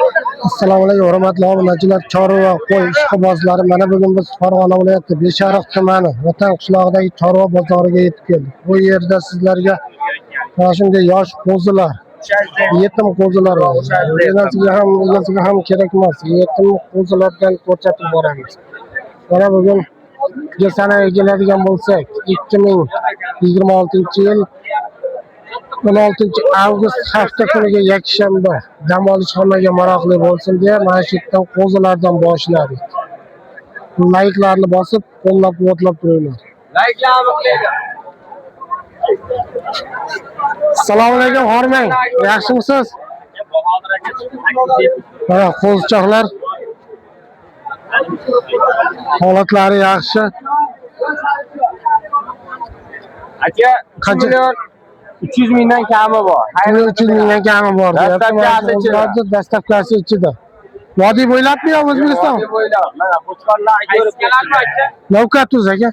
Assalomu alaykum, hurmatli obunachilar, chorva qo'y ishqibozlari. Mana bugun biz Farg'ona viloyati Beshariq tumani Vatan qishlog'idagi chorva bozoriga yetib keldik. Bu yerda sizlarga mana shunday yosh qo'zilar, yetim qo'zilar, egasiga ham kerak emas, yetim qo'zilardan ko'rsatib boramiz. Mana bugun sanaga keladigan bo'lsak, 2026-yil 16 avgust hafta kuniga yakshanba dam olishxonaga maroqli bo'lsin deya mana shu yerdan qo'zilardan boshladik. Layklarni bosib, qo'llab-quvvatlab turinglar. Assalomu alaykum, hormang. Yaxshimisiz? Mana qo'zichoqlar holatlari yaxshi. Aka, qancha 300 mingdan kami bor. 300 mingdan kami bor. Dastavkasi ichida. Vodiy bo'ylabmi yo O'zbekiston? Vodiy bo'ylab. Mana qo'chqorlar ko'rib kelasizmi aka? Navkatuz aka.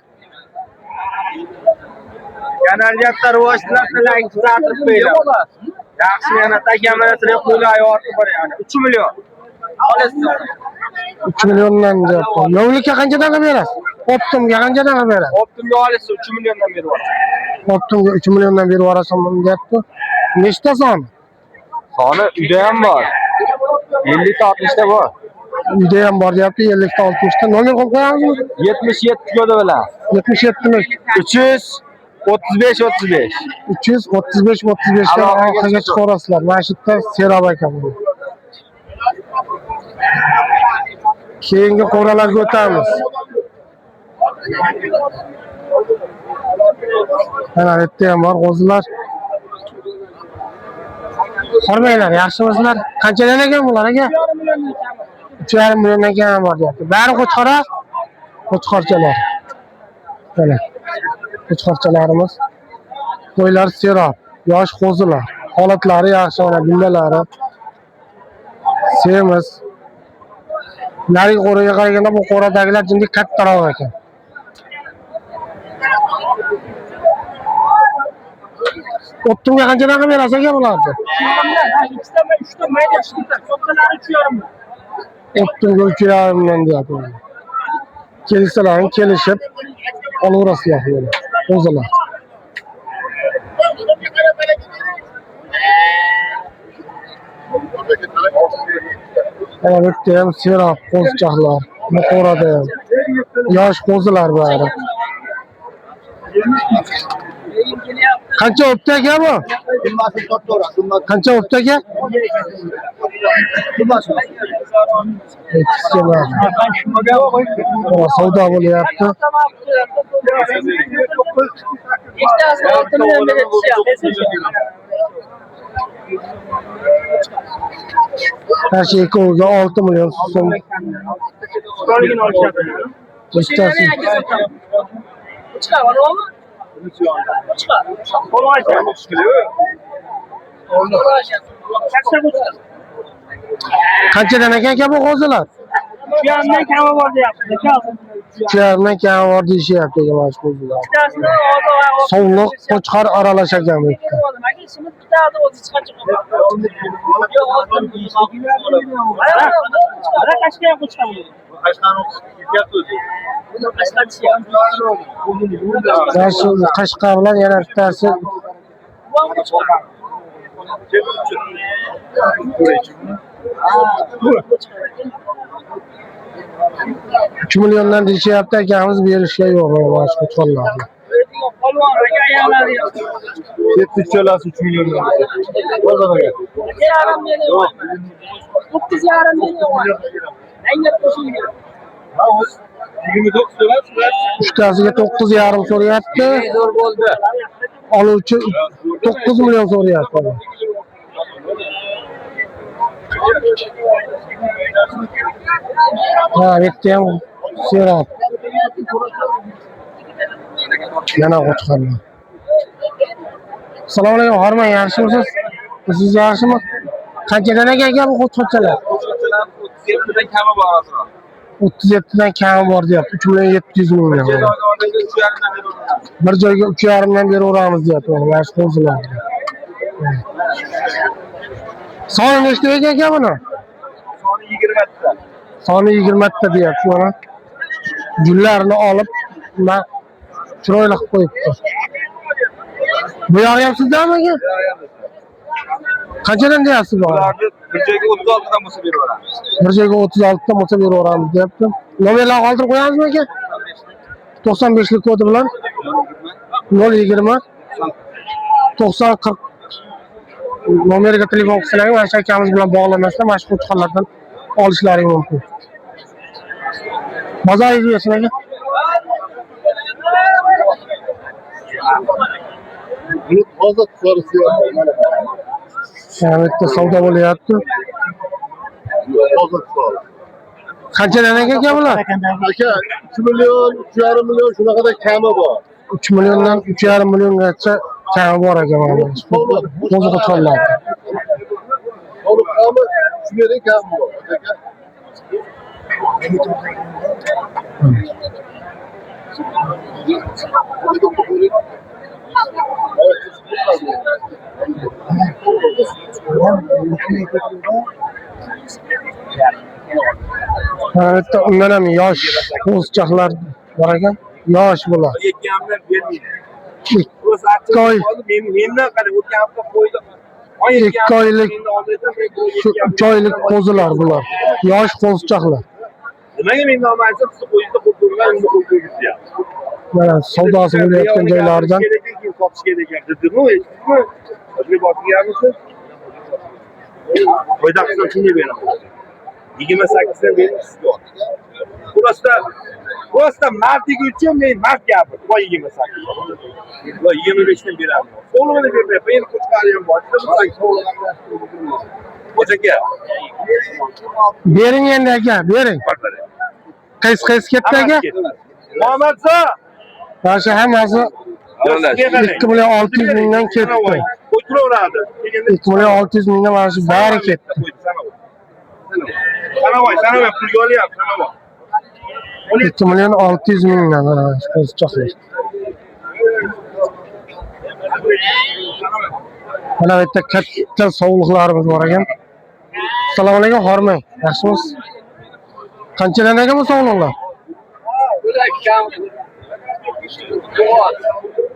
Kanaliyatda rivojlanishlar kuzatib qo'yiladi. Yaxshi yana takamlarga qo'ylar ortib bor yani 3 million. Olasiz. 3 milliondan deyapti. Yovlikka qanchadan berasiz? Optimga qanchadan berasiz? Optimga olasiz 3 milliondan berib yuborasiz. Optimga 3 milliondan berib yuborasan deyapti. Nechta soni? Soni uyda ham bor. 50 ta 60 ta bor. Uyda ham bor deyapti, 50 ta 60 ta. Nomer qo'yib qo'yamizmi? 77 kodi bilan. 77 mi? 335 35. 335 35 ga orqaga chiqarasizlar. Mana shu yerda Serob aka bu. Keyingi qo'ralarga o'tamiz. Mana bu yerda ham bor qo'zilar. Hormanglar, yaxshimisizlar? Qanchadan ekan bular aka? 3,5 milliondan kam bor deyapti. Bari qo'chqora? Qo'chqorchalar. Mana qo'chqorchalarimiz. Qo'ylar Serob, yosh qo'zilar. Holatlari yaxshi, mana billalari. Semiz. Nari qo'raga qaraganda bu qo'radagilar jindik kattaroq ekan. Optimga qanchadan berasiz aka bularni? Optimga 3,5 million deyapti. Kelsalar kelishib olaverasizlar yana. Qo'zilar. Mana bu yerda ham Serob qo'zichoqlar, Buxoroda ham yosh qo'zilar bari. Qancha opti aka bu? Qancha opti aka? Savdo bo'lyapti. Her şey koydu 6 milyon so'm. Ustasi. Qanchadan ekan bu qo'zilar? 3,5 kami bor deyapti. 3,5 kami bor deyishyapti mana shu qo'zilar. Sovliq qo'chqor aralash ekan bu yerda. Qashqa bilan yana bittasi 3 milliondan deyishyapti akamiz, berishga yo'q mana shu qo'chqorlarni. Yetti chalasi 3 milliondan. Bozorga. 9,5 million. Uchtasiga 9,5 so'rayapti. Zo'r bo'ldi. Oluvchi 9 million so'rayapti. Ha, bitta ham Serob. Yana qo'chqorlar. Assalomu alaykum, hormang, yaxshimisiz? Siz yaxshimi? Qanchadan ekan bu qo'chqorchalar? 37 dan kami bor hozir. 37 dan kami bor deyapti. 3 million 700 ming. Bir joyga 3,5 dan beraveramiz deyapti. Mana shu qo'zilar. Soni nechta ekan buni? 20 ta. Soni 20 ta deyapti mana. Gullarini olib, men chiroyli qilib qo'yibdi. Bu yo'q ham sizdami aka? Qanchadan deyapsiz bu? Ularni bir joyga 36 dan bo'lsa beraveramiz. Bir joyga 36 ta bo'lsa beraveramiz deyapti. Nomerlarni qoldirib qo'yamizmi aka? 95 lik kodi bilan 020 90 40 nomeriga telefon qilsanglar, mana shu akamiz bilan bog'lanmasdan mana shu qo'chqorlardan olishlaring mumkin. Bozor bersin aka. Hozir so'rasi Yani bitta savdo bo'lyapti. hozir so'rasi. Qanchadan aka bular? Aka 3 million, 3,5 million shunaqada kami bor. 3 milliondan 3,5 milliongacha kami bor aka mana. O'zi qo'chqorlar. Onun kami 3 million kami bor. Aka. Evet, undan ham yosh qo'zichoqlar bor ekan. Yosh bular. Yekamlar bermaydi. 2 oy, Mendan qara o'tgan hafta qo'ydim. 2 oylik, shu 3 oylik qo'zilar bular. Yosh qo'zichoqlar. Nimaga men noma'lum siz qo'yishda qo'ygan, unda qo'yibsiz ya. Mana savdosi bo'layotgan joylardan sotish kerak ekan dedimi? Eshitdingmi? O'zga boqyapsiz? Qo'yda qilsam shunday beraman. 28 dan berasiz. Просто martiga uchun men mart gapirdim. Voy 28. Voy 25 dan beraman. So'lg'ini bermayapman. Endi qo'chqari ham bor. O'zaka. bering endi aka, bering. Qaysi ketdi aka? Muhammadzo. Mana shu hammasi 2 million 600 mingdan ketdi. O'tiraveradi. 2 million 600 mingdan mana shu bari ketdi. Sana pulga olyapti, sana bor. 2 million 600 mingdan mana shu qo'zichoqlar. Mana bu yerda katta sovuqlarimiz bor ekan. Assalomu alaykum, hormang. Yaxshimisiz? Qanchadan ekan bu sovuqlar?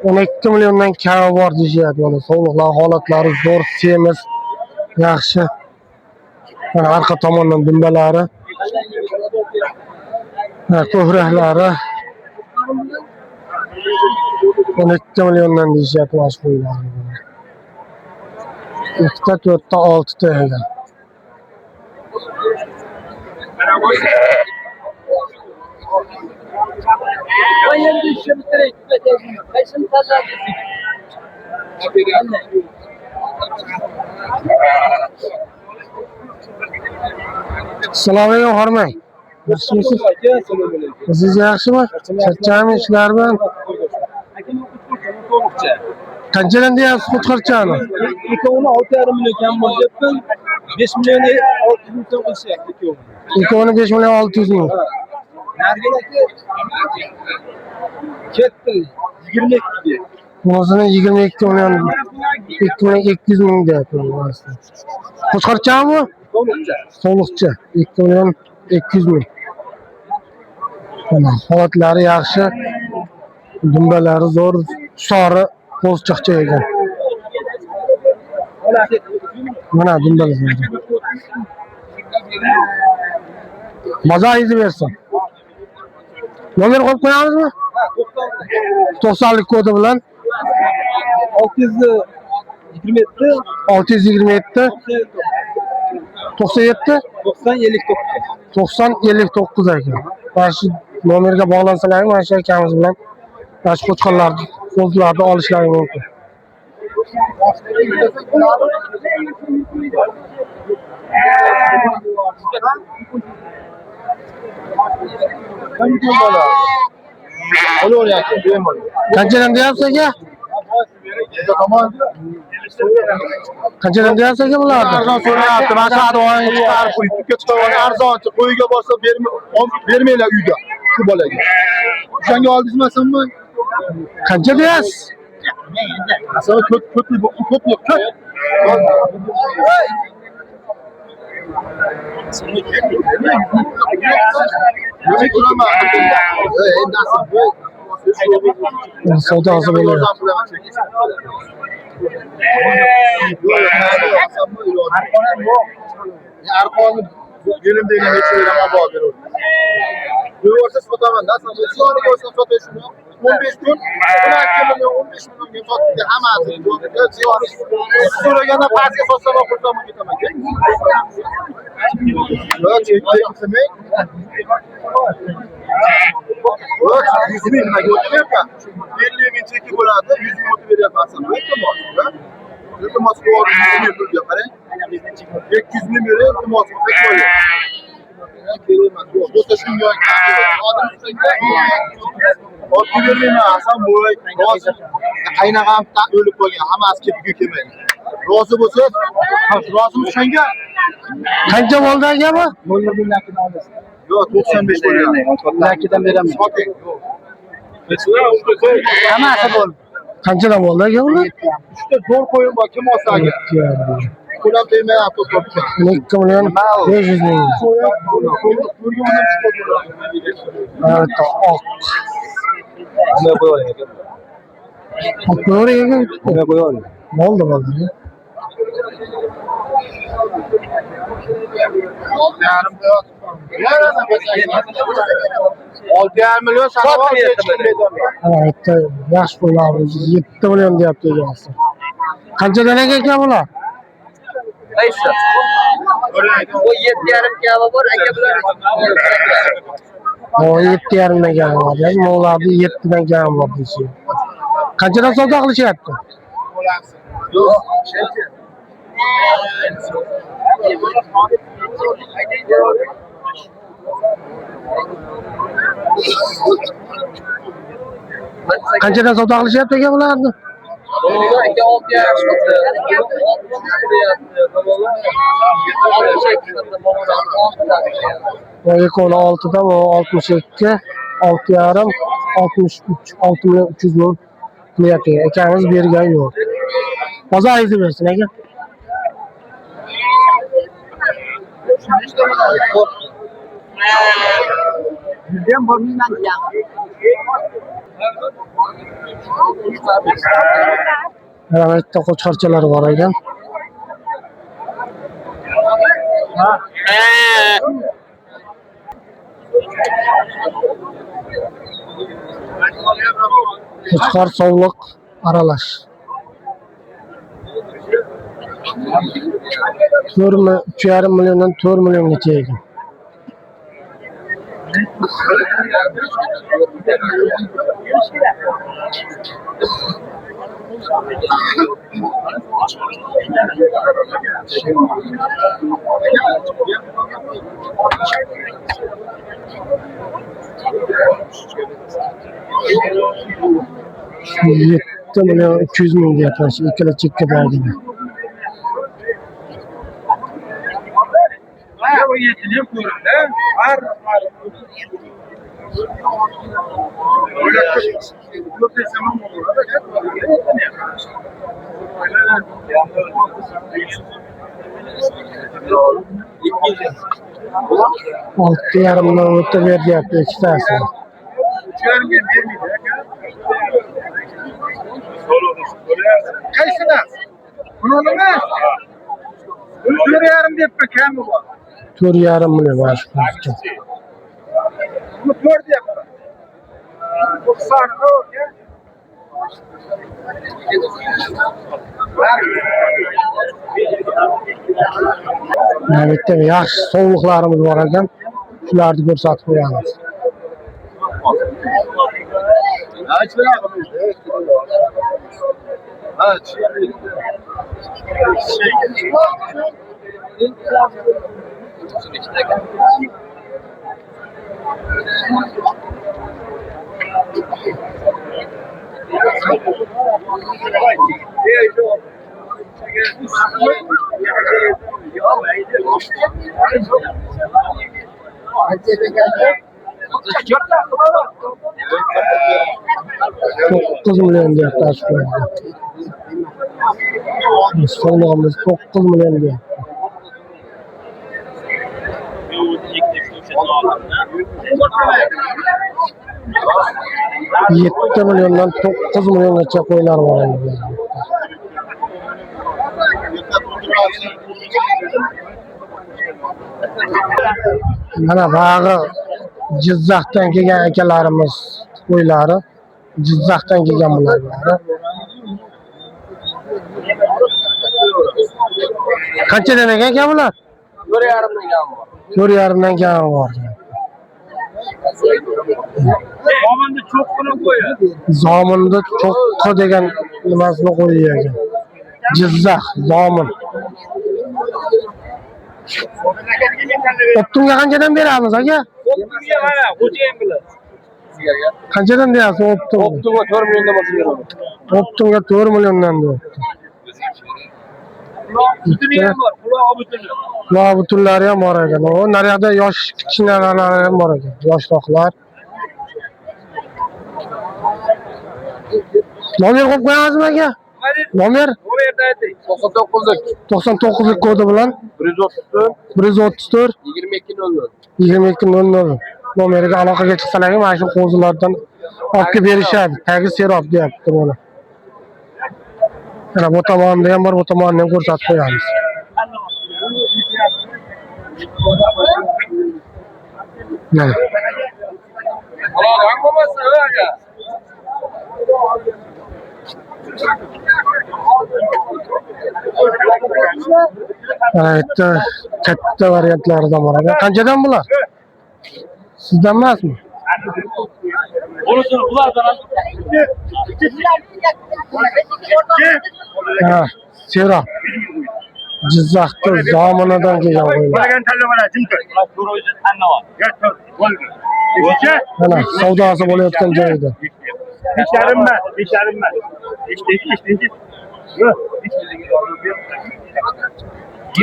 12 milliondan kami bor deyishyapti. Mana sovuqlar holatlari zo'r, semiz, yaxshi. Mana arqa tomondan dumbalari, ko'hraklari 12 milliondan deyishyapti mana shu qo'ylarni. 2 ta, 4 ta, 6 ta ekan. Assalomu alaykum, hormang. Yaxshimisiz? Siz yaxshimi? Charchami ishlar bilan? Qanchadan deyapsiz qo'chqorchani? Ikkovini 6,5 million kam bo'lyapti. 5 million 600 ming so'm qilishyapti ikkovini. Ikkovini 5 million 600 ming. Nargilaki ketdi 22 ga. Bunusini 22 million 200 ming deyapti. Qo'chqorchami? So'liqcha 2 million 200 ming. Mana holatlari yaxshi. Dumbalari zo'r, sori qo'zichoqcha ekan. Mana dumbalari. Mazoyizni bersin. Nomer qo'yib qo'yamizmi? 90 lik kodi bilan 627 627 97 90 59. 90 59 ekan. Mana shu nomerga bog'lansalar, mana shu akamiz bilan mana shu qo'chqorlarni, qo'zilarni olishlari mumkin. Qanchadan deyapsiz aka? Qanchadan deyapsiz aka bularni? Arzon so'rayapti. Mana shu advoyni chiqarib qo'yib, tutga chiqarib arzonchi qo'yiga borsa bermaylar uyda shu bolaga. O'shanga oldizmasinmi? Qancha deyapsiz? Aslida ko'p. Yemek kurama. Nasıl bu? Savdası böyle. Arqonni yelim degan necha yildan bor beradi. Qo'yvorsa sotaman, nasıl? Shu aniga bo'lsa sotish shuni 15 kun, 12 million 15 millionga sotdi hammasi. So'raganda pastga sotsam xursand bo'lib ketaman. Yo'q, chekmayman. Yo'q, 100 ming nima o'tyapman? 50 ming cheki bo'ladi, 100 ming o'tib beryapman. Iltimos, iltimos qo'yib qarang. 200 ming bering, iltimos qo'ying. Do'stlar shunga olib bermayman, Hasan bo'y. Qaynag'am o'lib qolgan, hammasi kelib kelmaydi. Rozi bo'lsangiz, rozimiz shunga. Qancha bo'ldi aka bu? Yo'q, 95 bo'lgan. Lakidan beraman. Soting. Hammasi bo'ldi. Qanchadan bo'ldi aka bu? Uchta zo'r qo'yim bor, kim olsa agar. Qo'lam tegmayapti, to'pga. 2 million 500 ming. Evet, oq. Nima qo'yaylik aka? Oq ko'ring aka. Nima qo'yaylik? Bo'ldi, bo'ldi. Olti yarim million sanavar Evet, yaxshi qo'yamiz. 7 million deyapti egasi. Qanchadan aka bular? Qaysi? O 7,5 kilo bor, aka bular. O 7,5 dan kam bor. Mo'larni 7 dan kam bor deysiz. Qanchadan savdo qilishyapti? Yo'q, Qanchadan savdo qilishyapti aka bularni? aka 6,5 Ekoni 6 dan 62, 6,5, 63, 6 million 300 ming qilyapti. Akangiz bergan yo'q. Bozoringizni bersin aka. Yuzdan bormayman degan. Mana bitta qo'chqorchalar bor ekan. Qo'chqor sovliq aralash. 3,5 milliondan 4 milliongacha ekan. Yetti million 300 ming deyapman shu ikkala chekkadagini. Bu yetini ko'rdi. Har olti yarimdan o'tib beryapti ikkitasi. Qaysini? Buni nima? 4,5 deb kami bor. 4,5 million mana shu qo'zicha. Bu 4 deyapman. 90 o'rga. Mana bitta yaxshi sovliqlarimiz bor ekan. Shularni ko'rsatib qo'yamiz. Dokuz milyon deyapti aslında. Sonluğumuz 9 milyon deyapti. Yetti milyondan 9 milyongacha qo'ylar bor endi. Mana bag'i Jizzaxdan kelgan akalarimiz qo'ylari. Jizzaxdan kelgan bular. Qanchadan ekan aka bular? 4,5 dan kam bor. Zominni cho'qqini qo'yadi. Zominda cho'qqi degan nimasini qo'ygan. Jizzax, Zomin. Optimga qanchadan beramiz aka? Optimga mana xo'jayin bilan. Qanchadan deyapsiz optim? Optimga 4 milliondan bosib beraman. Optimga 4 milliondan deyapti. Butuni ham bor, qulog'i butuni. Quloq butunlari ham bor ekan. O, naryoqda yosh kichkinalar ham bor ekan. Yoshroqlar. Nomer qo'yib qo'yamizmi aka? Nomer? Nomerni ayting. 99 kodi bilan 134 2200 nomeriga aloqaga chiqsalaring mana shu qo'zilardan olib kelib berishadi. Tagi serob deyapti mana. Mana bu tomonda ham bor, bu tomonni ham ko'rsatib qo'yamiz. Mana. Aloqang bo'lmasa, aka. Katta variantlardan bor. Qanchadan bular? Sizdan emasmi? Unisini ulardan Ha, serob. Jizzaxda Zominadan kelgan qo'ylar. Mana savdosi bo'layotgan joyda.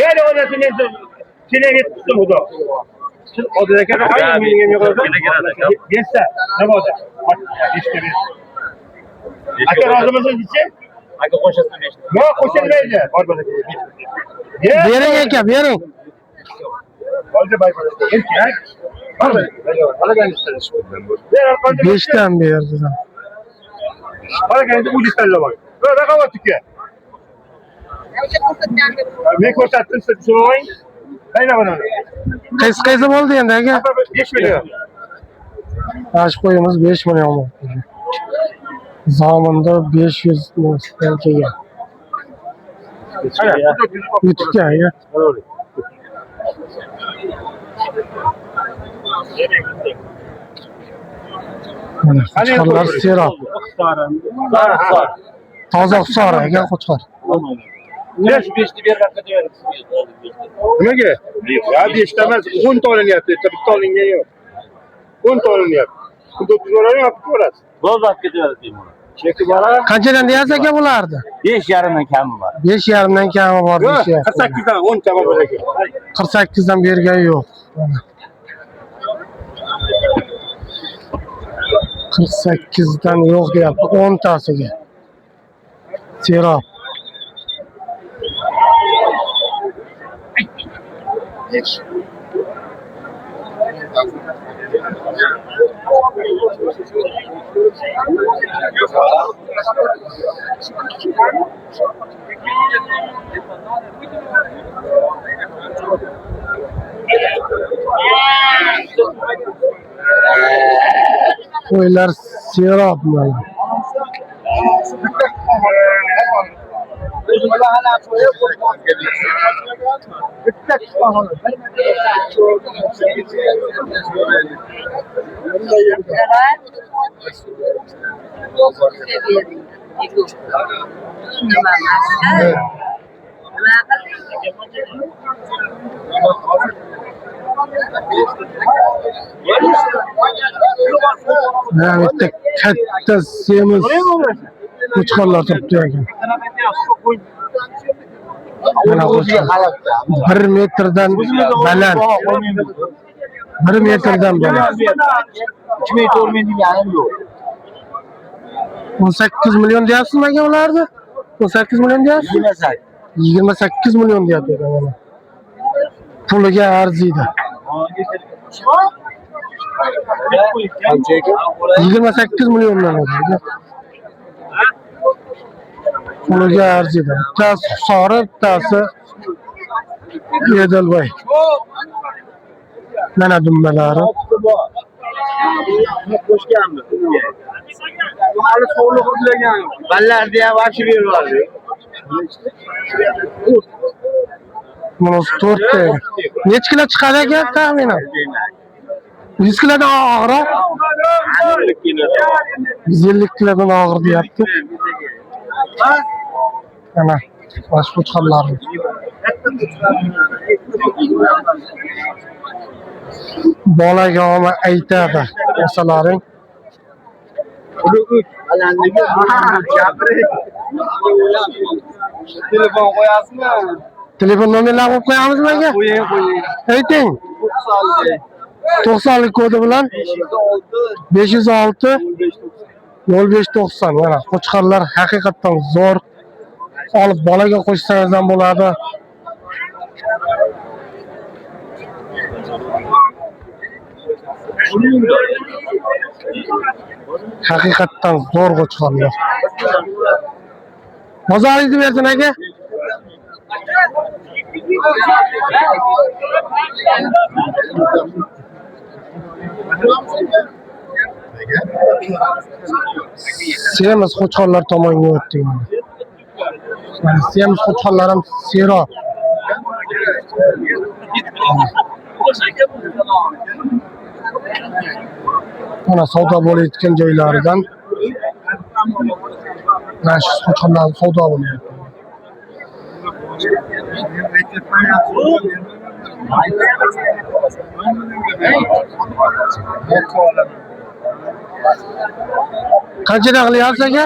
Yani odasını çile tuttum bu da. Şimdi odadaki hangi milyon yapıyorsun? Geçse ne olacak? Bak işte bir. Aka razı mısın gidecek? Aka koşasın işte. Yok koşulmaydı. Var böyle. Bering aka, bering. Oldu bay bay. Gel. Var mı? Hala gel isteriz. 5'ten berdi. Hala gel bu listelle bak. Böyle kavat tüke. Ne koşattın sen sorayım? Hayır bana. Qaysi bo'ldi endi aka? 5 milyon. Ash qo'yimiz 5 million bo'ldi. Zominda 500 dan kelgan. YouTube'ga aka. Mana qo'chqorlar serob. Toza Huqsor aka qo'chqor. 5'li bir dakika diyorum. Nimaga? Ya 5 ta emas, 10 ta olinyapti. Bitta olingan yo'q. 10 ta olinyapti. 9 o'rani olib ko'rasiz. Bozat kediyoruz diyeyim ona. Cheki bora. Qanchadan deyapsiz aka bularni? 5,5'dan kami var. 5,5 dan kami bor deyapti. 48 dan 10 ta bor ekan. 48 dan bergan yo'q. 48 dan yo'q deyapti 10 tasiga. Serob. Qo'ylar serob mana. Mana bitta katta semiz qo'chqorlar turibdi ekan. Mana qo'chqor 1 metrdan baland. 1 metrdan baland. 18 million deyapsizmi aka ularni? 18 million deyapsiz? 28 million deyapti mana. Puliga arziydi. $28 milyondan oldu. Unuga arziydi. Bittasi Sori, bittasi Edilboy. Mana dummalari. Qo'shganmi? Hali sog'liq izlagan. Ballarni ham vaqti berib Bunisi 4 ta. Necha kilo chiqadi ekan taxminan? 100 kilodan og'ir. 150 kilodan og'ir deyapti. Mana boshqa chiqarlar. Bolaga oma aytadi. Masalaring. Telefon qo'yasizmi? Telefon nomerlarini qo'yamizmi aka? Qo'ying. Ayting. 90 kodi bilan 506 0590. Mana qo'chqarlar haqiqatan zo'r. Olib bolaga qo'shsangiz ham bo'ladi. Haqiqatan zo'r qo'chqarlar. Bozoringizni bersin aka. Semiz qo'chqarlar tomonga o'tdik. Semiz qo'chqarlar ham seroq. Mana savdo bo'layotgan joylaridan mana shu qo'chqarlar savdo bo'lyapti. Qanchadan qilyapsiz aka?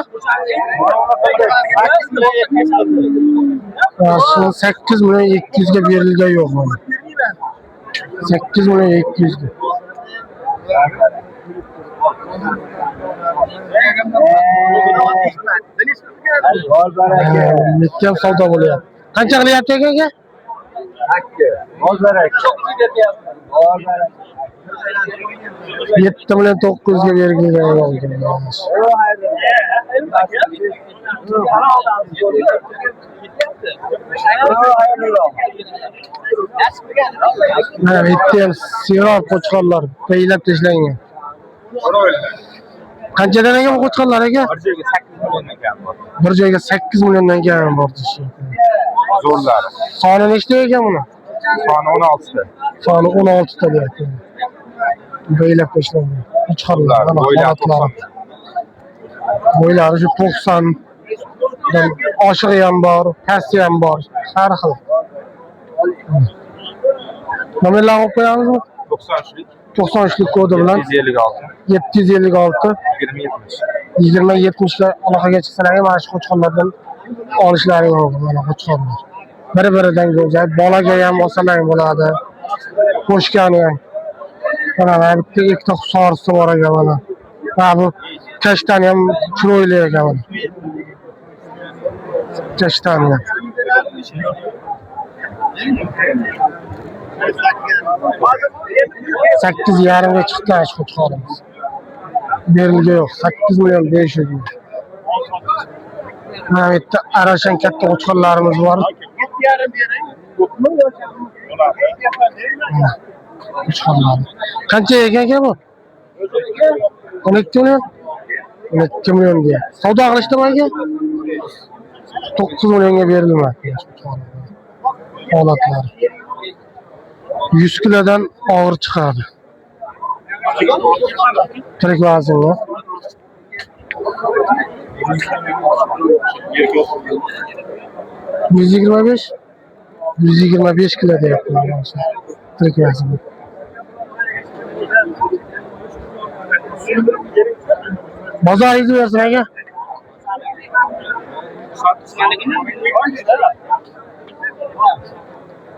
Aslında 8 milyon 200 ga berilgan yo'q mana. 8 milyon 200 ga. Necha savdo bo'lyapti? Qancha qilyapti aka? 7 milyon 900 ga berilgan. Mana bitta seroq qo'chqorlar paylab tashlangan. Qanchadan ekan bu qo'chqorlar aka? Bir joyga 8 milliondan kam bor deyishyapti. Zo'rlar. Soni nechta ekan buni? Soni 16 ta. Soni 16 ta deyapti. Paylab tashlangan. Qo'chqorlar mana holatlari. Bo'ylari shu 90 dan oshig'i ham bor, pasti ham bor. Har xil. Nomerlarni qo'yamizmi? 93lik kodi bilan 756 2070 ga aloqaga chiqsalar mana shu qo'chqorlardan olishlaring mumkin. Mana qo'chqorlar. Bir-biridan go'zal, bolaga ham olsalar bo'ladi. Qo'shgani ham. Mana bitta ikkita sorisi bor ekan mana. Mana bu kashtan ham chiroyli ekan mana. Kashtan ham. 8,5 ga chiqdi shu qo'chqorimiz. Berilgan yo'q. 8 milyon 500 ming. Mana bitta arashan katta qo'chqorlarimiz bor. Qo'chqorlar. Qancha ekan bu? 12 milyon. 12 milyon diye. Savdo qilishdimi aka? 9 milyonga berilmoqda. Holatlar. 100 kilodan og'ir chiqadi. Tirik vaznga. $125 kilo deyaptilar. Tirik vazn. Bozoringizni bersin aka.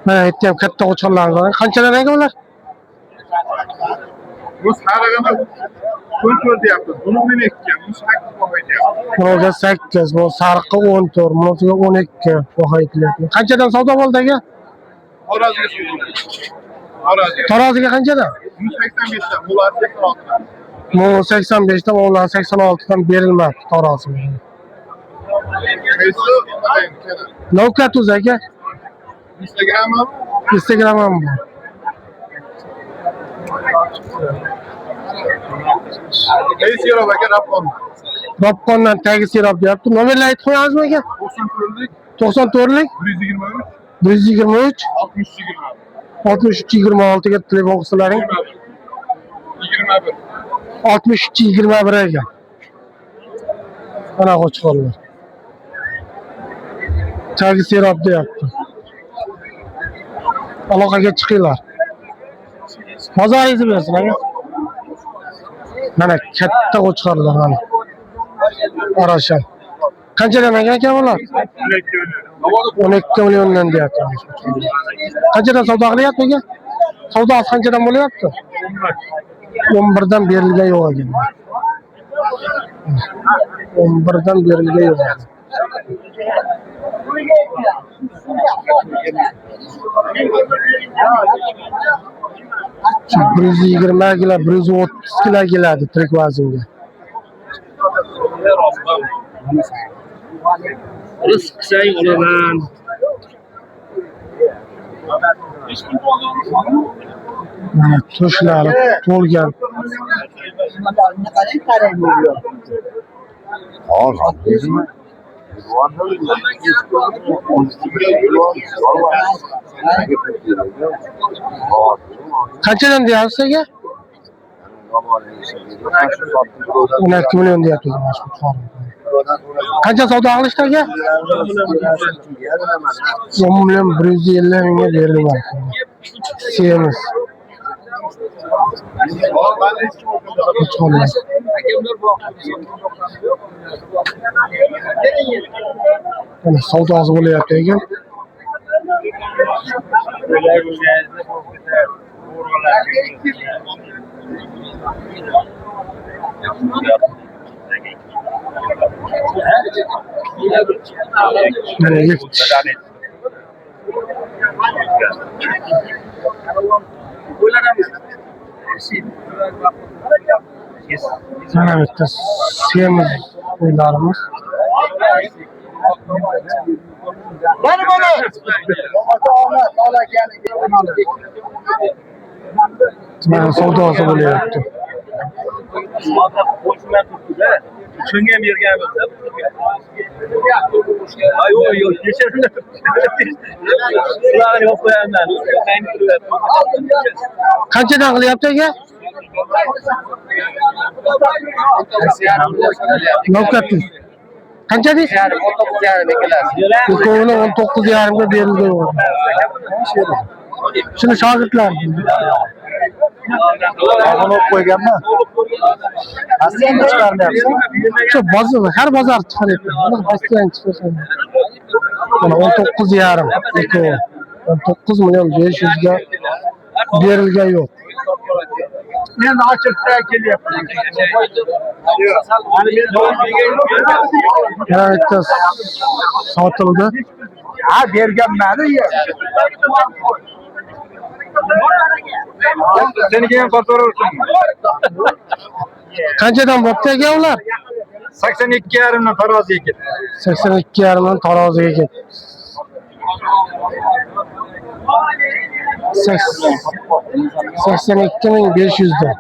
Mana bitta ham katta qo'chqorlar bor. Qanchadan aka ular? Bu sarig'ini ko'l deyapmiz. Buni men ekkan. Bu 8 qo'yayapti. Bunaga 8, bu sariqqa 14, bunisiga 12 baho aytilyapti. Qanchadan savdo bo'ldi aka? Xorazmga Arazi. Taroziga qanchadan? 185 dan, ular 86 dan. Bu 85 dan, ular 86 dan berilmabdi taroziga. Qaysi? Qarang, kana. Navkat o'zi aka. Instagram ham Instagram ham bor. qaysi yo'l aka Rabbon. Robqondan tagi serob deyapti. Nomerni aytib qo'yamizmi aka? 94lik 94lik 123 123 63 63 26 ga telefon qilsalaring. 21. 63 21 ekan. Mana qo'chqorlar. Tagi serob deyapti. Aloqaga chiqinglar. Bozoringizni bersin aka. Mana katta qo'chqorlar mana. Arashan. Qanchadan ekan ular? 12 milliondan deyapti. Qanchadan savdo qilyapti aka? Savdosi qanchadan bo'lyapti? 11 dan berilgan yo'q ekan. 11 dan berilgan yo'q. Şu 120 kilo, 130 kilo keladi tirik vaznga. Rizq qilsang olaman. Mana to'shlari to'lgan. Qanchadan deyapsiz aka? 12 million deyapti. Qancha savdo qilishdi aka? 10 million 150 mingga berildi. Semiz. Qo'chqorlar. Mana savdosi bo'lyapti ekan. Mana yetmiş. Mana bitta semiz qo'ylarimiz. Mana mana. Mana savdosi bo'lyapti. Shunga ham berganmiz. Ay yo'q, kechiring. Ularni yo'q qo'yamdan. Qanchadan qilyapti aka? Navkat. Qancha deysiz? 19,5 ikkovini 19,5 ga berildi. Shuni shogirdlar. Onu qo'yganman. Aslan chiqarmayapsiz. Shu bozor, har bozor chiqaryapti. Mana Rossiyadan chiqarsa. Mana 19,5 ikkovi. 19 million 500 ga berilgan yo'q. Endi ochiqda kelyapti. Yana bitta sotildi. Ha, berganman-da. Seniki ham qo'rqaversin. Qanchadan bo'pti aka ular? 82,5 dan taroziga ketdi. 82,5 dan taroziga ketdi. 82,500 dan.